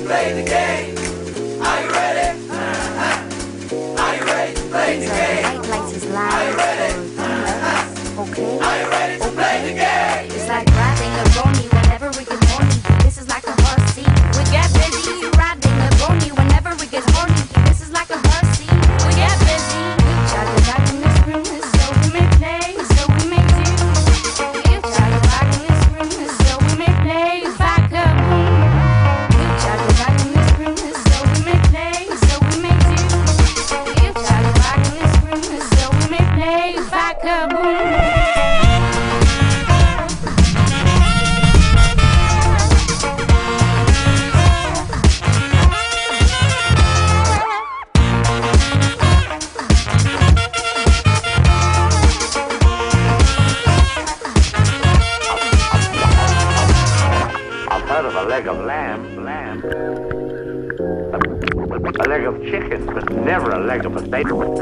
play the game? Are you ready? Are you ready to play the game? Are you ready? Okay. Are you ready to play the game? It's like riding a pony whenever we get horny. This is like a horsey. We get busy riding a pony whenever we get horny. This is like a horsey. We get busy. Try to rock in this room, so we may play, so we may do. You try to rock in this room, so we may play, back up boom. You try to rock in this room, so we may play, so we may do. You try to rock in this room, so we may play, back up boom. Of a leg of lamb, a leg of chicken, but never a leg of a potato.